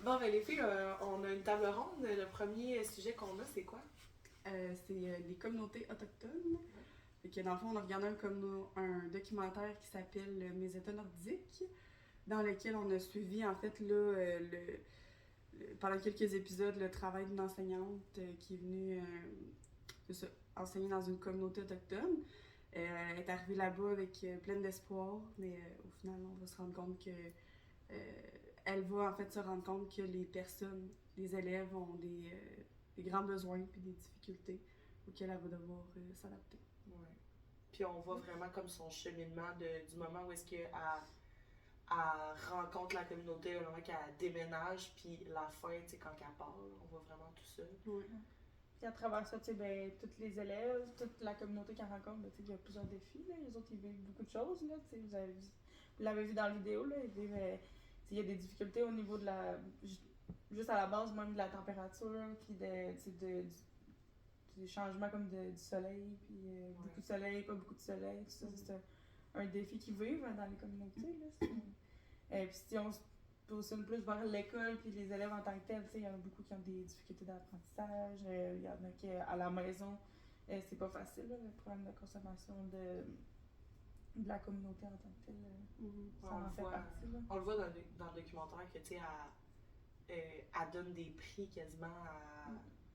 Bon, ben les filles, on a une table ronde. Le premier sujet qu'on a, c'est quoi? C'est les communautés autochtones. Fait que dans le fond, on a regardé un documentaire qui s'appelle Mes États nordiques, dans lequel on a suivi, en fait, là, pendant quelques épisodes, le travail d'une enseignante qui est venue enseigner dans une communauté autochtone. Elle est arrivée là-bas avec pleine d'espoir, mais au final, on va se rendre compte que elle va en fait se rendre compte que les élèves ont des grands besoins et des difficultés auxquelles elle va devoir s'adapter. Ouais. Puis on voit vraiment comme son cheminement du moment où est-ce qu'elle rencontre la communauté, au moment qu'elle déménage, puis la fin, tu sais, quand elle part, on voit vraiment tout ça. Ouais. Puis à travers ça, tu sais, ben, tous les élèves, toute la communauté qu'elle rencontre, ben, tu sais, il y a plusieurs défis, là. Les autres, ils vivent beaucoup de choses, là, tu sais, vous l'avez vu dans la vidéo, là, ils vivent, tu sais, il y a des difficultés au niveau de juste à la base, même de la température, puis du changement comme du soleil, puis beaucoup de soleil, pas beaucoup de soleil, tout ça, c'est un défi qu'ils vivent dans les communautés, là. Puis si on se positionne plus vers l'école puis les élèves en tant que tels, il y en a beaucoup qui ont des difficultés d'apprentissage, il y en a qui à la maison, c'est pas facile, là, le problème de consommation de la communauté en tant que telle, ça en fait partie. Là. On le voit dans le documentaire que, tu sais, elle donne des prix quasiment à...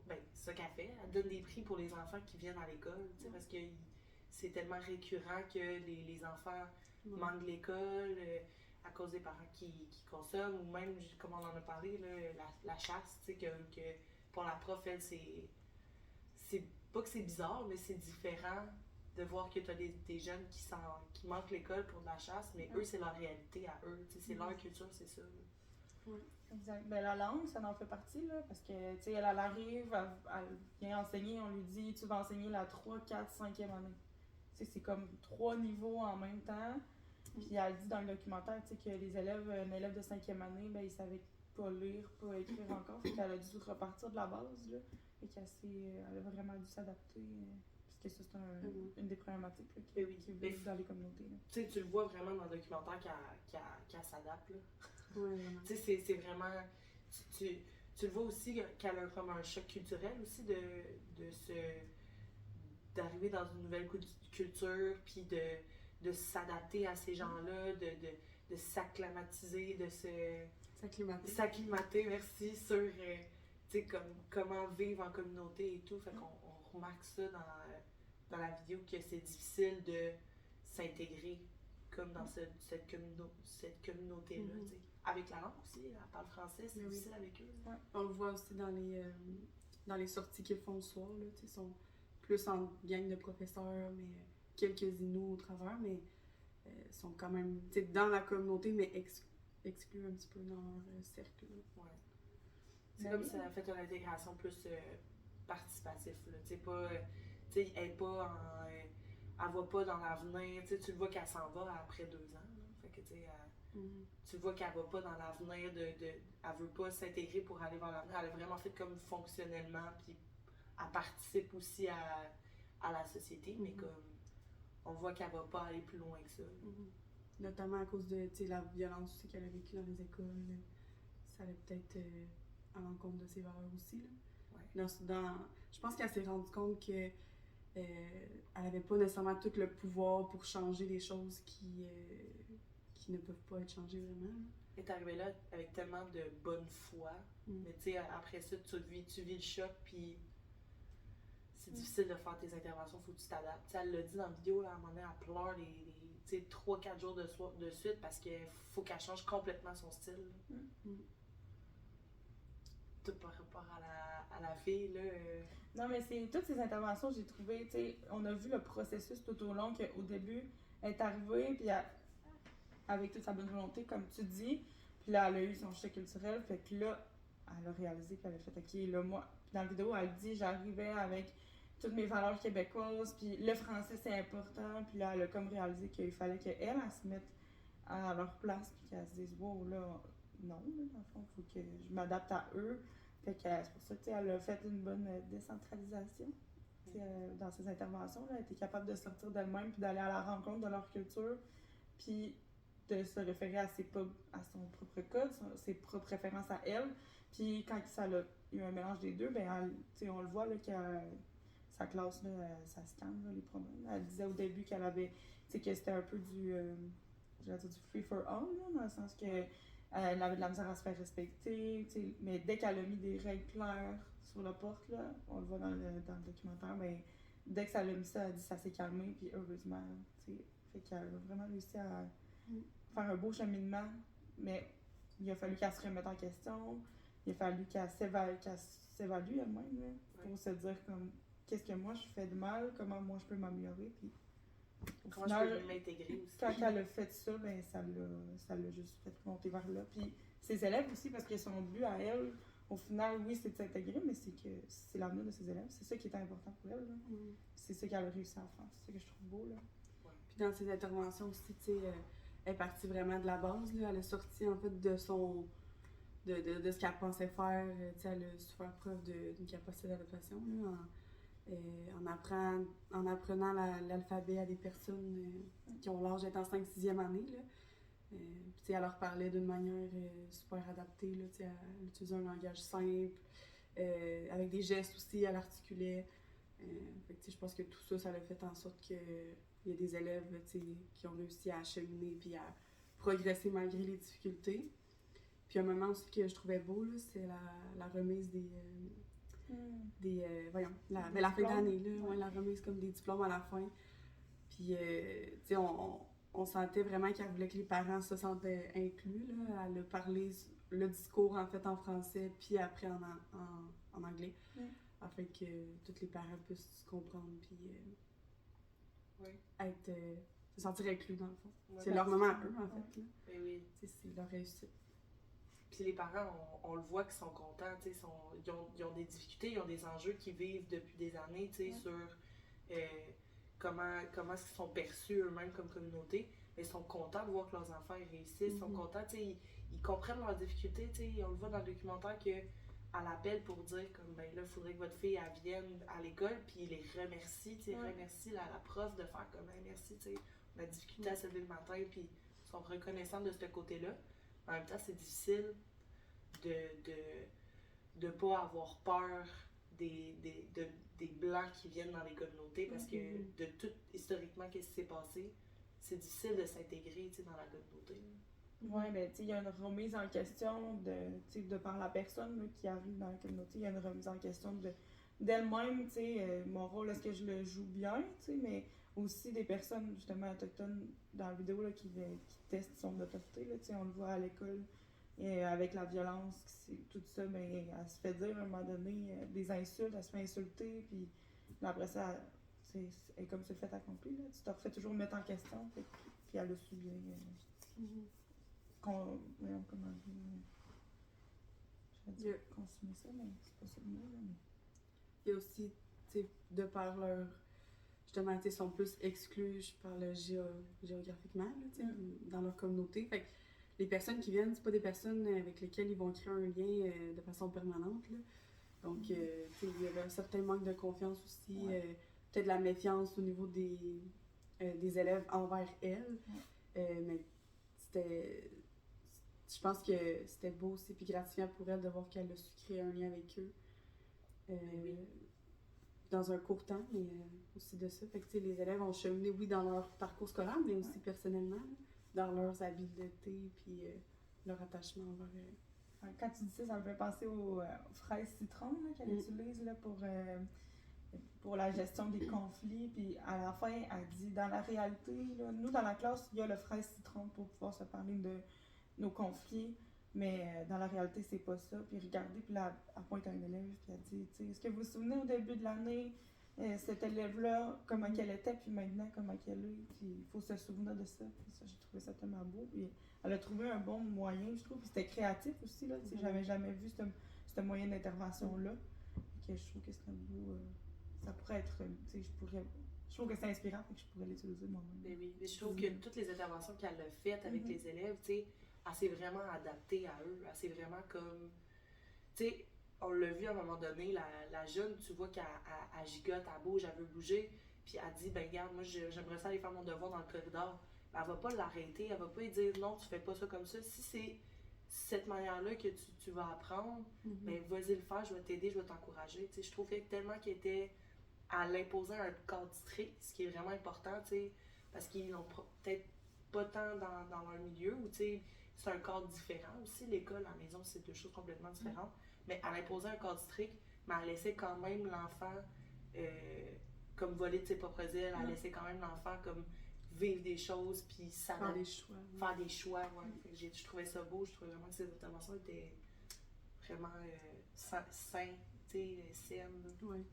Ben, c'est ça qu'elle fait, elle donne des prix pour les enfants qui viennent à l'école, tu sais, parce que c'est tellement récurrent que les enfants manquent de l'école à cause des parents qui consomment, ou même, comme on en a parlé, là, la chasse, tu sais, que pour la prof, elle, c'est pas que c'est bizarre, mais c'est différent de voir que tu as des jeunes qui manquent l'école pour de la chasse, mais eux, c'est leur réalité à eux, tu sais, c'est leur culture, c'est ça. Oui, exact. Ben, la langue, ça en fait partie, là, parce que, tu sais, elle arrive, elle vient enseigner, on lui dit, tu vas enseigner la 3, 4, 5e année. Tu sais, c'est comme 3 niveaux en même temps. Puis elle dit dans le documentaire, tu sais, que les élèves, un élève de 5e année, ben, il savait pas lire, pas écrire encore. Fait qu'elle a dû repartir de la base, là. Fait elle a vraiment dû s'adapter. Parce que ça, c'est une des problématiques là, qui vivent dans les communautés. Tu sais, tu le vois vraiment dans le documentaire qu'elle s'adapte, là. Ouais, vraiment. Tu sais, c'est vraiment... Tu le vois aussi qu'elle a comme un choc culturel aussi d'arriver dans une nouvelle culture, puis de s'adapter à ces gens-là, de s'acclimatiser, s'acclimater, merci, sur comment vivre en communauté et tout. Fait qu'on remarque ça dans la vidéo que c'est difficile de s'intégrer comme dans cette communauté-là. Avec la langue aussi, elle parle français, c'est difficile avec eux. Ouais. On le voit aussi dans les sorties qu'ils font le soir. Là, ils sont plus en gang de professeurs, mais quelques inuits au travers, mais sont quand même dans la communauté, mais exclus un petit peu dans leur cercle. Ouais. C'est comme si elle a fait une intégration plus participative. Elle voit pas dans l'avenir. Tu le vois qu'elle s'en va après 2 ans. Là. Fait que, tu vois qu'elle va pas dans l'avenir, elle veut pas s'intégrer pour aller vers l'avenir. Elle a vraiment fait comme fonctionnellement, puis elle participe aussi à la société, mais comme on voit qu'elle va pas aller plus loin que ça. Notamment à cause de la violence aussi qu'elle a vécue dans les écoles. Ça allait peut-être à l'encontre de ses valeurs aussi. Là. Ouais. Je pense qu'elle s'est rendue compte que elle avait pas nécessairement tout le pouvoir pour changer des choses qui ne peuvent pas être changées vraiment. Là. Elle est arrivée là avec tellement de bonne foi, mais tu sais, après ça, tu vis le choc, puis c'est difficile de faire tes interventions, faut que tu t'adaptes. T'sais, elle l'a dit dans la vidéo, là, à un moment donné, elle pleure les 3-4 jours de suite parce qu'il faut qu'elle change complètement son style. Tout par rapport à la fille, là. Non, mais c'est toutes ces interventions, j'ai trouvé, tu sais, on a vu le processus tout au long, qu'au début, elle est arrivée, puis avec toute sa bonne volonté, comme tu dis, puis là, elle a eu son choc culturel, fait que là, elle a réalisé, puis elle a fait, OK, là, moi, puis dans la vidéo, elle dit, j'arrivais avec toutes mes valeurs québécoises, puis le français, c'est important, puis là, elle a comme réalisé qu'il fallait qu'elle, elle se mette à leur place, puis qu'elle se dise, wow, là, non, là, dans le fond, il faut que je m'adapte à eux. Fait que c'est pour ça qu'elle a fait une bonne décentralisation dans ses interventions. Là. Elle était capable de sortir d'elle-même puis d'aller à la rencontre de leur culture, puis de se référer à à son propre code, ses propres références à elle. Puis quand il y a eu un mélange des deux, ben on le voit là, que sa classe, là, ça se calme, là, les pronoms. Elle disait au début qu'elle avait, que c'était un peu du free for all, là, dans le sens que elle avait de la misère à se faire respecter, mais dès qu'elle a mis des règles claires sur la porte, là, on le voit dans le documentaire, ben, dès que ça l'a mis ça, elle dit ça s'est calmé, puis heureusement, fait qu'elle a vraiment réussi à faire un beau cheminement, mais il a fallu qu'elle se remette en question, il a fallu qu'elle s'évalue elle-même, là, pour se dire comme qu'est-ce que moi je fais de mal, comment moi je peux m'améliorer, puis comment je peux m'intégrer aussi. Quand elle a fait ça, ben ça l'a juste fait monter vers là. Puis ses élèves aussi, parce que son but à elle, au final, oui, c'est de s'intégrer, mais c'est l'avenir de ses élèves. C'est ça qui était important pour elle. C'est ça qu'elle a réussi à faire. C'est ça que je trouve beau. Là. Ouais. Puis dans ses interventions aussi, tu sais, elle est partie vraiment de la base. Là. Elle a sorti en fait de son. De ce qu'elle pensait faire. Tu sais, elle a su faire preuve d'une capacité d'adaptation. En apprenant l'alphabet à des personnes qui ont l'âge d'être en 5-6e année. Là. Elle leur parlait d'une manière super adaptée. Là, elle utilisait un langage simple, avec des gestes aussi, elle articulait. Je pense que tout ça, ça a fait en sorte qu'il y a des élèves qui ont réussi à acheminer et à progresser malgré les difficultés. Puis un moment aussi que je trouvais beau, c'est la remise la fin d'année, la remise comme des diplômes à la fin. Puis, on sentait vraiment qu'elle voulait que les parents se sentaient inclus. Là. Elle a parlé le discours en fait en français, puis après en anglais, afin que tous les parents puissent se comprendre, puis se sentir inclus dans le fond. Ouais, c'est leur moment à eux, en fait. Là. Ben oui. C'est leur réussite. Puis les parents, on le voit qu'ils sont contents, ils ont des difficultés, ils ont des enjeux qu'ils vivent depuis des années, sur comment ils sont perçus eux-mêmes comme communauté. Mais ils sont contents de voir que leurs enfants réussissent, ils sont contents, ils comprennent leurs difficultés, on le voit dans le documentaire qu'elle appelle pour dire comme ben là, il faudrait que votre fille elle vienne à l'école, puis ils les remercie, remercie la prof de faire comme merci, on a difficulté à se lever le matin, puis ils sont reconnaissants de ce côté-là. En même temps, c'est difficile de pas avoir peur des Blancs qui viennent dans les communautés parce que de tout historiquement qu'est-ce qui s'est passé, c'est difficile de s'intégrer dans la communauté. Oui, mais il y a une remise en question de par la personne là, qui arrive dans la communauté, il y a une remise en question d'elle-même, mon rôle, est-ce que je le joue bien, mais aussi des personnes justement autochtones dans la vidéo là, qui testent son autochtone, là, on le voit à l'école. Et avec la violence, tout ça, ben, elle se fait dire à un moment donné des insultes, elle se fait insulter, puis après ça, c'est comme c'est le fait accompli. Là. Tu te refais toujours mettre en question, puis elle a su bien. Comment dire. J'allais dire consommer ça, mais c'est pas ça le mot. Mais... Il y a aussi, de par leur. Justement, ils sont plus exclus, je parle géographiquement, là, dans leur communauté. Fait que les personnes qui viennent, c'est pas des personnes avec lesquelles ils vont créer un lien de façon permanente. Là. Donc, il y avait un certain manque de confiance aussi, peut-être de la méfiance au niveau des élèves envers elles. Mais je pense que c'était beau aussi puis gratifiant pour elle de voir qu'elle a su créer un lien avec eux. Dans un court temps, mais aussi de ça. Fait que, les élèves ont cheminé, oui, dans leur parcours scolaire, mais aussi personnellement. Dans leurs habiletés puis leur attachement envers Quand tu dis ça, ça me fait penser aux fraises citron qu'elle utilise là, pour la gestion des conflits. Puis à la fin, elle dit dans la réalité, là, nous dans la classe, il y a le fraise citron pour pouvoir se parler de nos conflits. Mais dans la réalité, c'est pas ça. Puis regardez, puis là, elle pointe à un élève, puis elle dit est-ce que vous vous souvenez au début de l'année, cet élève-là, comment qu'elle était, puis maintenant, comment qu'elle est. Puis il faut se souvenir de ça. Puis ça, j'ai trouvé ça tellement beau. Puis elle a trouvé un bon moyen, je trouve. Puis c'était créatif aussi, là. J'avais jamais vu ce moyen d'intervention-là. Que je trouve que c'est un beau. Ça pourrait être. Je trouve que c'est inspirant, et que je pourrais l'utiliser moi-même. Mais oui, je trouve que toutes les interventions qu'elle a faites avec les élèves, elle s'est vraiment adaptée à eux. Elle s'est vraiment comme. Tu sais, on l'a vu à un moment donné, la jeune, tu vois qu'elle gigote, elle bouge, elle veut bouger. Puis elle dit, ben regarde, moi j'aimerais ça aller faire mon devoir dans le corridor. elle va pas l'arrêter, elle va pas lui dire non, tu fais pas ça comme ça. Si c'est cette manière-là que tu vas apprendre, ben vas-y le faire, je vais t'aider, je vais t'encourager. Tu sais, je trouvais tellement qu'elle était à l'imposer un cadre strict, ce qui est vraiment important, tu sais, parce qu'ils n'ont peut-être pas tant dans leur milieu, ou tu sais, c'est un cadre différent aussi. L'école, la maison, c'est deux choses complètement différentes. Mais elle imposait un cadre strict, mais elle laissait quand même l'enfant comme voler de ses propres ailes, elle laissait quand même l'enfant comme vivre des choses, puis faire des choix. Faire des choix, ouais. Je trouvais ça beau, je trouvais vraiment que ces interventions étaient vraiment saines, tu sais, saines. Ouais.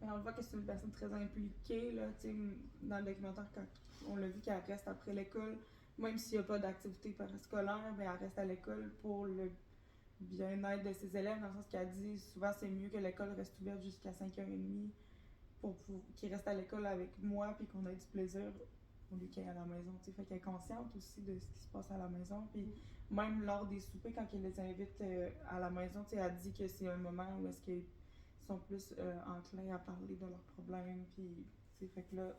Mais on voit que c'est une personne très impliquée, là, tu sais, dans le documentaire, quand on l'a vu qu'elle reste après l'école, même s'il n'y a pas d'activité parascolaire, mais elle reste à l'école pour le bien-être de ses élèves, dans le sens qu'elle dit souvent c'est mieux que l'école reste ouverte jusqu'à 5h30 pour qu'ils restent à l'école avec moi puis qu'on ait du plaisir au lieu qu'ils aient à la maison. T'sais. Fait qu'elle est consciente aussi de ce qui se passe à la maison. Puis même lors des soupers, quand elle les invite à la maison, elle dit que c'est un moment où est-ce qu'ils sont plus enclins à parler de leurs problèmes. Puis, fait que là,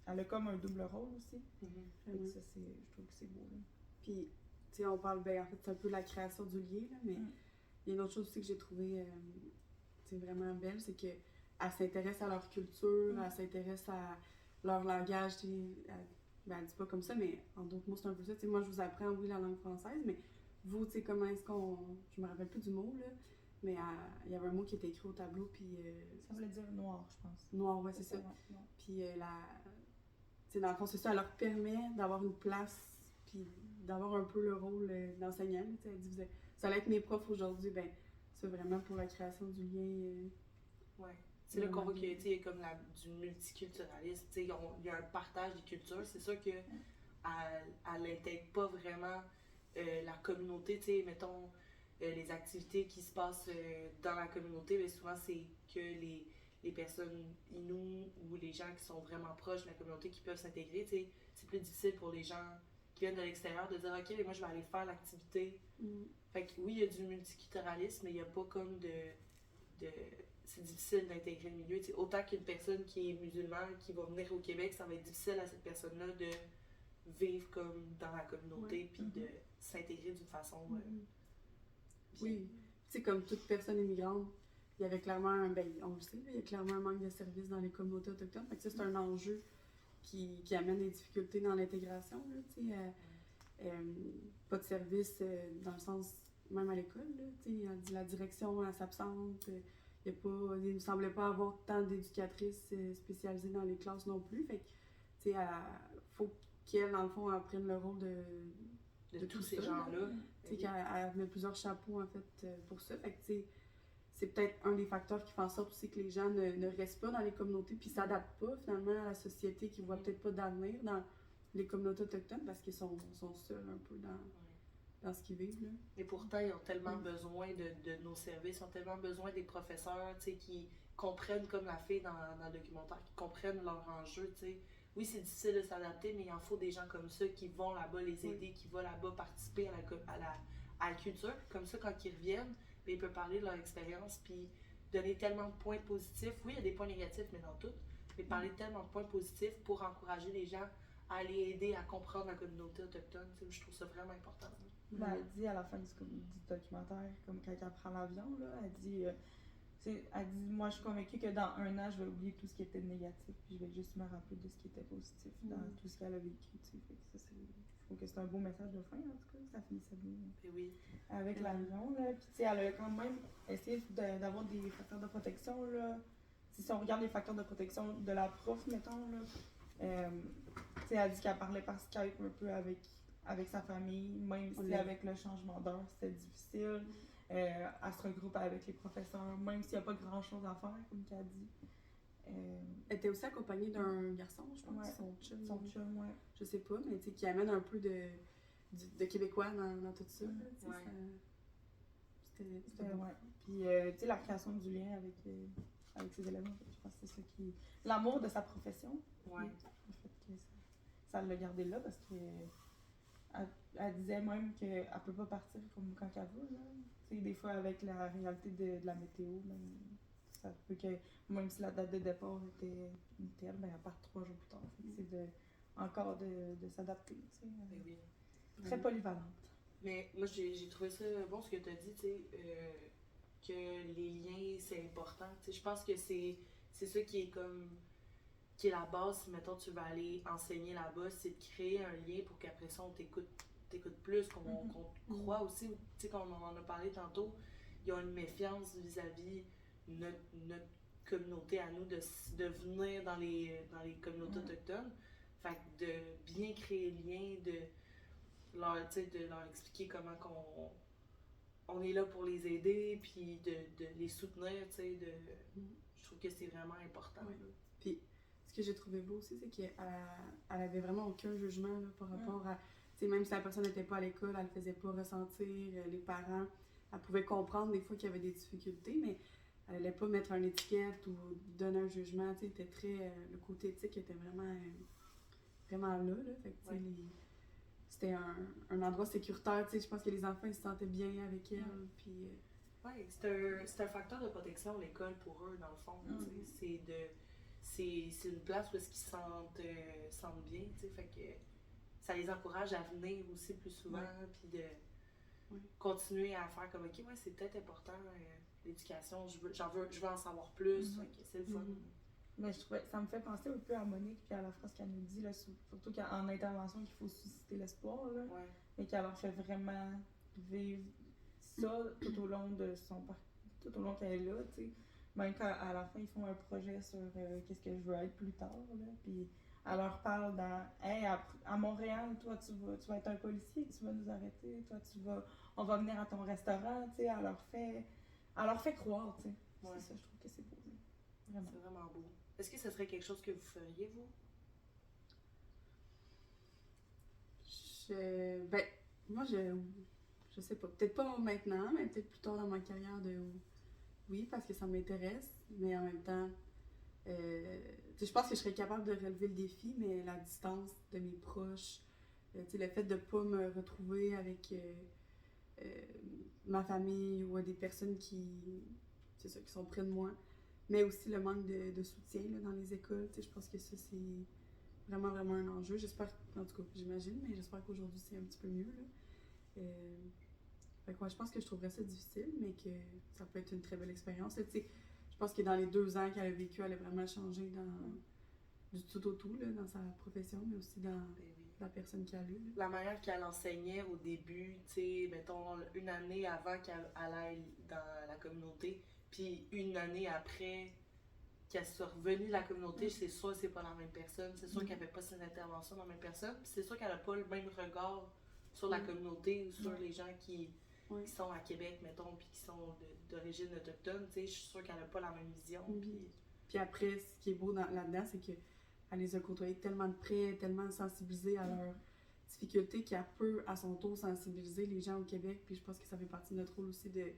elle a comme un double rôle aussi. Fait que ça, je trouve que c'est beau. Là. Puis, tu sais, on parle, ben, en fait, c'est un peu la création du lien, là, mais il y a une autre chose aussi que j'ai trouvé vraiment belle, c'est qu'elle s'intéresse à leur culture, elle s'intéresse à leur langage, ben, elle dit pas comme ça, mais en d'autres mots, c'est un peu ça. T'sais, moi, je vous apprends, oui, la langue française, mais vous, tu sais, comment est-ce qu'on... Je me rappelle plus du mot, là, mais il y avait un mot qui était écrit au tableau, puis... ça voulait dire noir, je pense. Noir, ouais, c'est ça. Puis, tu sais, dans le fond, c'est ça, elle leur permet d'avoir une place, puis d'avoir un peu le rôle d'enseignant. Elle dit, vous allez être mes profs aujourd'hui, ben, c'est vraiment pour la création du lien. Ouais. C'est là qu'on voit qu'il y a comme du multiculturalisme. Il y a un partage des cultures. C'est sûr qu'elle n'intègre pas vraiment la communauté. Mettons, les activités qui se passent dans la communauté, mais souvent c'est que les personnes inoues ou les gens qui sont vraiment proches de la communauté qui peuvent s'intégrer. C'est plus difficile pour les gens qui viennent de l'extérieur de dire ok, mais moi je vais aller faire l'activité. Fait que oui, il y a du multiculturalisme, mais il n'y a pas comme de c'est difficile d'intégrer le milieu. Autant qu'une personne qui est musulmane qui va venir au Québec, ça va être difficile à cette personne-là de vivre comme dans la communauté puis de s'intégrer d'une façon. Oui, tu sais, comme toute personne immigrante, il y avait clairement, ben, on le sait, il y a clairement un manque de services dans les communautés autochtones. Fait que ça, c'est un enjeu qui amène des difficultés dans l'intégration. Pas de services dans le sens, même à l'école. La direction, elle s'absente. Il ne me semblait pas avoir tant d'éducatrices spécialisées dans les classes non plus. Fait que, il faut qu'elles, dans le fond, apprennent le rôle de tous ces gens-là. Qu'elle met plusieurs chapeaux, en fait, pour ça. Fait que, c'est peut-être un des facteurs qui fait en sorte aussi que les gens ne restent pas dans les communautés puis s'adaptent pas, finalement, à la société qui voit peut-être pas d'avenir dans les communautés autochtones parce qu'ils sont seuls un peu dans ce qu'ils vivent. Là. Et pourtant, ils ont tellement besoin de nos services, ils ont tellement besoin des professeurs qui comprennent, comme la fille dans le documentaire, qui comprennent leurs enjeux. T'sais. Oui, c'est difficile de s'adapter, mais il en faut des gens comme ça qui vont là-bas les aider, qui vont là-bas participer à la culture. Comme ça, quand ils reviennent, bien, ils peuvent parler de leur expérience puis donner tellement de points positifs. Oui, il y a des points négatifs, mais dans tout. Mais parler tellement de points positifs pour encourager les gens à aller aider à comprendre la communauté autochtone. Je trouve ça vraiment important. Ben, elle dit à la fin du documentaire, comme quand elle prend l'avion, là, elle dit moi je suis convaincue que dans 1 an, je vais oublier tout ce qui était négatif, puis je vais juste me rappeler de ce qui était positif dans tout ce qu'elle a vécu. Fait que ça, je trouve que c'est un beau message de fin, en tout cas, ça finissait bien. Et oui. Avec l'avion, là. Puis, elle a quand même essayé d'avoir des facteurs de protection, là. Si on regarde les facteurs de protection de la prof, mettons, là, elle dit qu'elle parlait par Skype un peu avec sa famille, même si avec le changement d'heure, c'était difficile. Elle se regroupe avec les professeurs, même s'il n'y a pas grand-chose à faire, comme qu'elle dit. Elle était aussi accompagnée d'un garçon, je pense, son chum. Son chum, ouais. Je sais pas, mais qui amène un peu de québécois dans tout ça. C'était bon. Ouais. Puis, tu sais, la création du lien avec ses élèves, je pense que c'est ça qui... L'amour de sa profession. Ouais. Le fait que ça l'a gardé là, parce que elle disait même qu'elle ne peut pas partir comme quand elle veut. Tu sais, des fois, avec la réalité de la météo, même, ça peut que, même si la date de départ était telle, ben, elle part 3 jours plus tard. C'est de encore de s'adapter, tu sais. Ben oui. Très polyvalente. Mais moi, j'ai trouvé ça bon ce que tu as dit, tu sais, que les liens, c'est important. Tu sais, je pense que c'est ça qui est comme qui est la base, si mettons tu vas aller enseigner là-bas, c'est de créer un lien pour qu'après ça on t'écoute plus, qu'on te croit aussi. Tu sais, comme on en a parlé tantôt, il y a une méfiance vis-à-vis notre communauté à nous de venir dans les communautés autochtones. Fait que de bien créer le lien, de leur expliquer comment on est là pour les aider, puis de les soutenir, tu sais, je trouve que c'est vraiment important. Ouais. Puis, ce que j'ai trouvé beau aussi, c'est qu'elle avait vraiment aucun jugement là, par rapport à, tu sais, même si la personne n'était pas à l'école, elle ne faisait pas ressentir, les parents, elle pouvait comprendre des fois qu'il y avait des difficultés, mais elle n'allait pas mettre une étiquette ou donner un jugement, tu sais, était très, le côté éthique était vraiment là, fait que, tu sais, c'était un endroit sécuritaire, tu sais, je pense que les enfants ils se sentaient bien avec elle, puis... Oui, c'est un facteur de protection, l'école, pour eux, dans le fond. C'est une place où ils se sentent bien, tu sais, fait que ça les encourage à venir aussi plus souvent, puis de continuer à faire comme, OK, ouais, c'est peut-être important, l'éducation, je veux en savoir plus, fait que c'est le fun. Mais je trouvais, ça me fait penser un peu à Monique puis à la phrase qu'elle nous dit, là, surtout qu'en intervention, qu'il faut susciter l'espoir, là, mais qu'elle leur fait vraiment vivre ça tout au long de tout au long qu'elle est là, tu sais. Même quand à la fin, ils font un projet sur qu'est-ce que je veux être plus tard, là, puis elle leur parle dans « Hey, à Montréal, toi, tu vas être un policier, tu vas nous arrêter, toi, on va venir à ton restaurant, tu sais. » Elle leur fait croire, tu sais. C'est ça, je trouve que c'est beau, vraiment. C'est vraiment beau. Est-ce que ce serait quelque chose que vous feriez, vous? Moi, je sais pas. Peut-être pas maintenant, mais peut-être plus tard dans ma carrière oui, parce que ça m'intéresse, mais en même temps, je pense que je serais capable de relever le défi, mais la distance de mes proches, le fait de ne pas me retrouver avec ma famille ou des personnes qui sont près de moi, mais aussi le manque de soutien là, dans les écoles, je pense que ça, c'est vraiment, vraiment un enjeu. J'espère, en tout cas, j'imagine, mais j'espère qu'aujourd'hui, c'est un petit peu mieux. Là. Fait que, je pense que je trouverais ça difficile, mais que ça peut être une très belle expérience. Je pense que dans les 2 ans qu'elle a vécu, elle a vraiment changé du tout au tout, là, dans sa profession, mais aussi dans la personne qu'elle a eue. La manière qu'elle enseignait au début, tu sais, mettons, une année avant qu'elle aille dans la communauté, puis une année après qu'elle soit revenue de la communauté, c'est sûr que c'est pas la même personne. C'est sûr qu'elle fait pas ses interventions dans la même personne. Puis c'est sûr qu'elle a pas le même regard sur la communauté ou sur les gens qui sont à Québec, mettons, puis qui sont d'origine autochtone. Tu sais, je suis sûre qu'elle a pas la même vision. Puis après, ce qui est beau là-dedans, c'est qu'elle les a côtoyés tellement de près, tellement sensibilisés à leurs difficultés qu'elle peut, à son tour, sensibiliser les gens au Québec. Puis je pense que ça fait partie de notre rôle aussi de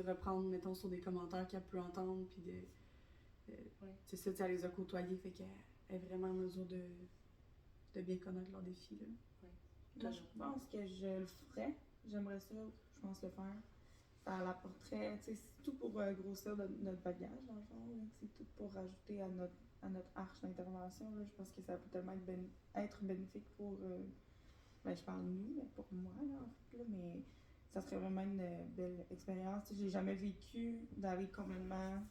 reprendre, mettons, sur des commentaires qu'elle peut entendre, puis c'est ça, elle les a côtoyés, fait qu'elle est vraiment en mesure de bien connaître leurs défis. Là. Moi, je pense que je le ferais. J'aimerais ça, je pense, le faire. Ça l'apporterait, tu sais, c'est tout pour grossir notre bagage, dans le fond. C'est tout pour rajouter à notre arche d'intervention. Je pense que ça peut tellement être bénéfique pour, je parle nous, mais pour moi, là, en fait, là, mais ça serait vraiment une belle expérience. J'ai jamais vécu d'aller complètement,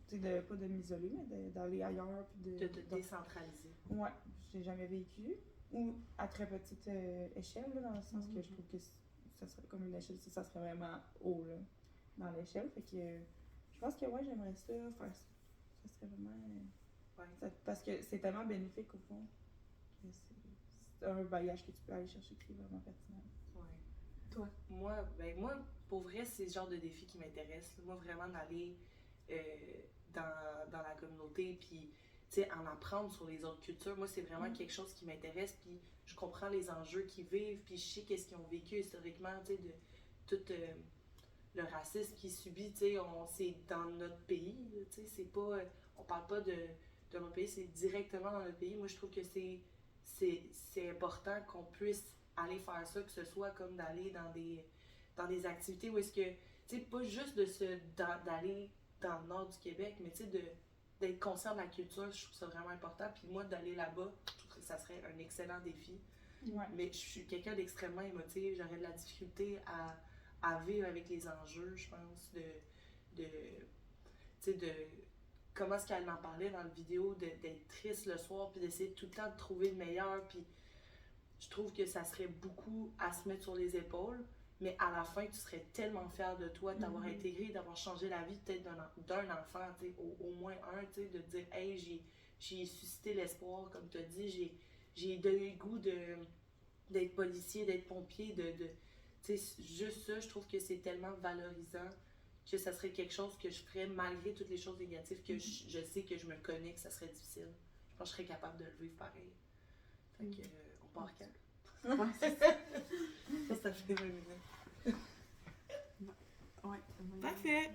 pas de m'isoler, mais d'aller ailleurs. Puis de te décentraliser. Ouais, j'ai jamais vécu. Ou à très petite échelle, là, dans le sens que je trouve que ça serait comme une échelle, ça serait vraiment haut là, dans l'échelle. Fait que je pense que j'aimerais ça faire ça. Ça serait vraiment. Parce que c'est tellement bénéfique au fond. Que c'est un bagage que tu peux aller chercher qui est vraiment pertinent. Ouais. Toi? Moi, pour vrai, c'est le genre de défi qui m'intéresse. Moi, vraiment d'aller dans la communauté, puis en apprendre sur les autres cultures. Moi, c'est vraiment quelque chose qui m'intéresse, puis je comprends les enjeux qu'ils vivent, puis je sais qu'est-ce qu'ils ont vécu historiquement, de tout le racisme qu'ils subissent, c'est dans notre pays, c'est pas, on parle pas de notre pays, c'est directement dans notre pays. Moi, je trouve que c'est important qu'on puisse aller faire ça, que ce soit comme d'aller dans des activités où est-ce que, pas juste d'aller dans le nord du Québec, mais d'être conscient de la culture, je trouve ça vraiment important. Puis moi, d'aller là-bas, je trouve que ça serait un excellent défi. Ouais. Mais je suis quelqu'un d'extrêmement émotif. J'aurais de la difficulté à vivre avec les enjeux, je pense, tu sais, de comment est-ce qu'elle en parlait dans la vidéo, d'être triste le soir, puis d'essayer tout le temps de trouver le meilleur. Puis je trouve que ça serait beaucoup à se mettre sur les épaules. Mais à la fin, tu serais tellement fier de toi, d'avoir intégré, d'avoir changé la vie peut-être d'un enfant, tu sais, au moins un, tu sais, de dire, hey, j'ai suscité l'espoir, comme tu as dit, j'ai donné le goût d'être policier, d'être pompier, tu sais, juste ça, je trouve que c'est tellement valorisant que ça serait quelque chose que je ferais malgré toutes les choses négatives que je sais que je me connais, que ça serait difficile. Je pense que je serais capable de le vivre pareil. Fait que, on part quand? Ouais, c'est ça. Ça fait 20 minutes. Ouais. Parfait!